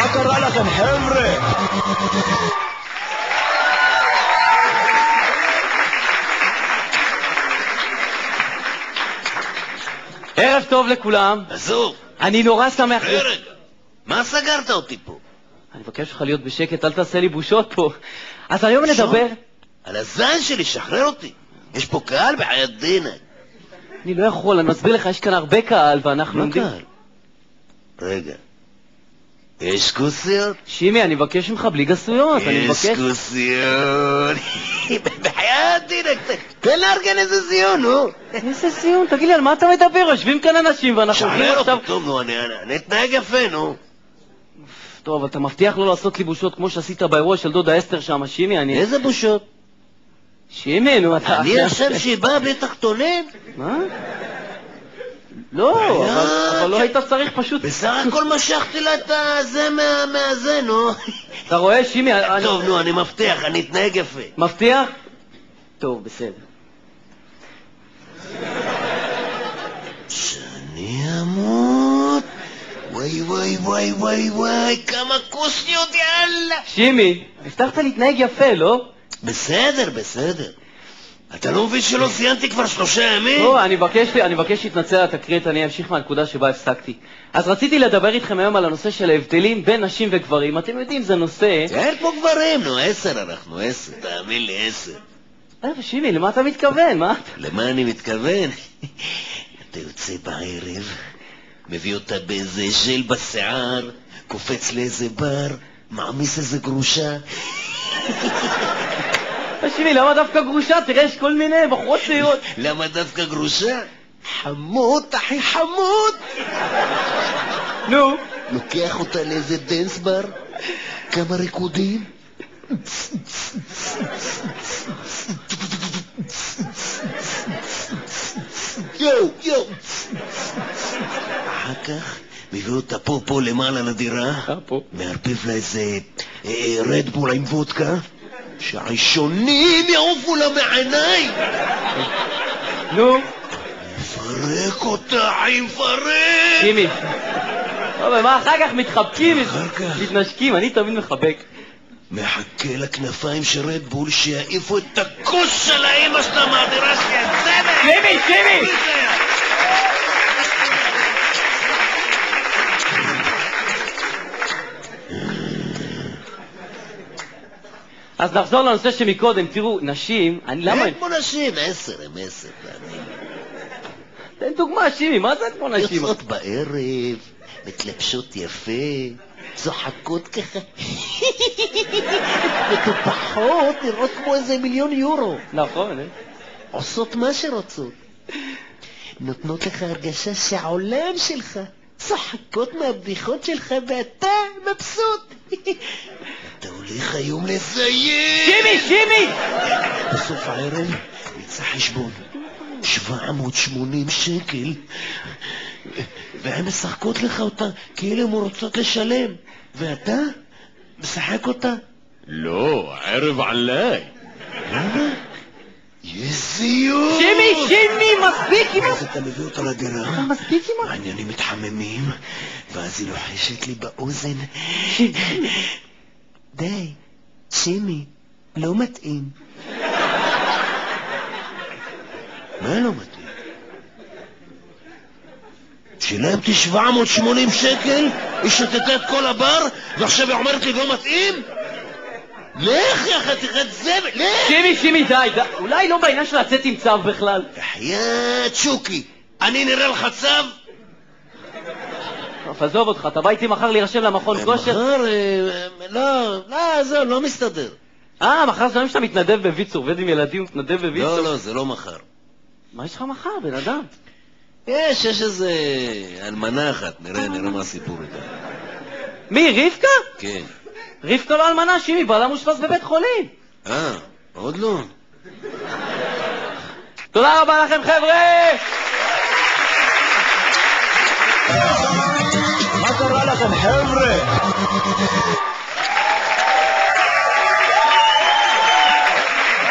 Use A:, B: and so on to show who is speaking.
A: מה קרה לכם, חבר'ה?
B: ערב טוב לכולם.
C: עזוב.
B: אני נורא שמח.
C: רגע, מה סגרת אותי פה?
B: אני מבקש לך להיות בשקט, אל תעשה לי בושות פה. אז היום נדבר...
C: על הזין שלי, שחרר אותי. יש פה קהל בחיית דינק.
B: אני לא יכול, אני מסביר לך, יש כאן הרבה קהל ואנחנו
C: מה
B: עומדים...
C: קהל? רגע. יש כוסיות?
B: שימי, אני מבקש ממך בלי גסויות, אני מבקש...
C: יש כוסיות. בחיית דינק, תן לארגן איזה זיון, נו.
B: איזה סיום, תגיד לי, על מה אתה מדבר? יושבים כאן אנשים ואנחנו...
C: שחרר אותי, טוב, נו, אני אתנהג יפה, נו.
B: טוב, אתה מבטיח לא לעשות לי בושות כמו שעשית באירוע של דודה אסתר שם, שימי, אני...
C: איזה בושות?
B: שימי, נו, אתה...
C: אני עכשיו שהיא באה בלי תחתונים?
B: מה? לא, אבל לא היית צריך פשוט...
C: בסך הכל משכתי לה את הזה מהזה, נו.
B: אתה רואה, שימי...
C: טוב, נו, אני מבטיח, אני אתנהג יפה.
B: מבטיח? טוב, בסדר.
C: שאני אמות... וואי וואי וואי וואי וואי, כמה כוסיות, יאללה.
B: שימי, הבטחת להתנהג יפה, לא?
C: בסדר, בסדר. אתה לא מבין שלא סיימתי כבר 3 ימים?
B: לא, אני מבקש להתנצל על התקרית, אני אמשיך מהנקודה שבה הפסקתי. אז רציתי לדבר איתכם היום על הנושא של ההבדלים בין נשים וגברים. אתם יודעים, זה נושא...
C: אין פה גברים, נו, 10 אנחנו, 10, תאמין לי, 10.
B: שימי, למה אתה מתכוון? מה?
C: למה אני מתכוון? אתה יוצא בערב, מביא אותה באיזה ז'ל בשיער, קופץ לאיזה בר, מעמיס איזה גרושה.
B: שימי, למה דווקא גרושה? תראה, יש כל מיני בחורות צעירות.
C: למה דווקא גרושה? חמוד, אחי, חמוד.
B: נו.
C: לוקח אותה לאיזה דנס בר, כמה ריקודים. יו. אחר כך מביא אותה פה למעלה לדירה, מערבב לה איזה רדבול עם וודקה, שהראשונים יעופו לה מעיניי.
B: נו.
C: מפרק אותה, מפרק.
B: שימי. מה, אחר כך מתחבקים,
C: אחר כך
B: מתנשקים, אני תמיד מחבק.
C: מחכה לכנפיים של רדבול שיעיפו את הכוס של האמא שלה מהדירה שלי.
B: שימי! אז נחזור לנושא שמקודם, תראו, נשים, למה...
C: אין כמו נשים, 10, הם 10.
B: תן דוגמה, שימי, מה זה כמו נשים?
C: יוצאות בערב, מתלבשות יפה, צוחקות ככה, מטופחות, נראות כמו איזה 1,000,000 יורו.
B: נכון,
C: עושות מה שרוצות. נותנות לך הרגשה שהעולם שלך, צוחקות מהבדיחות שלך ואתה מבסוט. אתה הולך היום לסיים.
B: שימי!
C: בסוף הערב יצא חשבון 780 שקל, והן משחקות לך אותה כאילו הן רוצות לשלם, ואתה משחק אותה.
A: לא, ערב עליי.
C: למה? יזיו.
B: שימי, מספיק.
C: אז אתה מביא אותה לדירה,
B: מספיק עם...
C: העניינים מתחממים, ואז היא לוחשת לי באוזן, די, שימי, לא מתאים. מה לא מתאים? שילמתי 780 שקל, היא שתתה את כל הבר, ועכשיו היא אומרת לי לא מתאים? לך יא חתיכת זבל, לך!
B: שימי, די, אולי לא בעניין של לצאת עם צו בכלל.
C: בחייאת שוקי, אני נראה לך צו?
B: עזוב אותך, אתה בא איתי מחר להירשם למכון כושר?
C: מחר, לא מסתדר.
B: מחר זה לא שאתה מתנדב בוויצור, עובד עם ילדים מתנדב בוויצור?
C: לא, זה לא מחר.
B: מה יש לך מחר, בן אדם?
C: יש איזה אלמנה אחת, נראה מה הסיפור איתה.
B: מי, רבקה?
C: כן.
B: רבקה לא אלמנה, שימי, בעלה מושפס בבית חולים.
C: עוד לא.
B: תודה רבה לכם, חבר'ה!
A: מה קרה לכם, חבר'ה?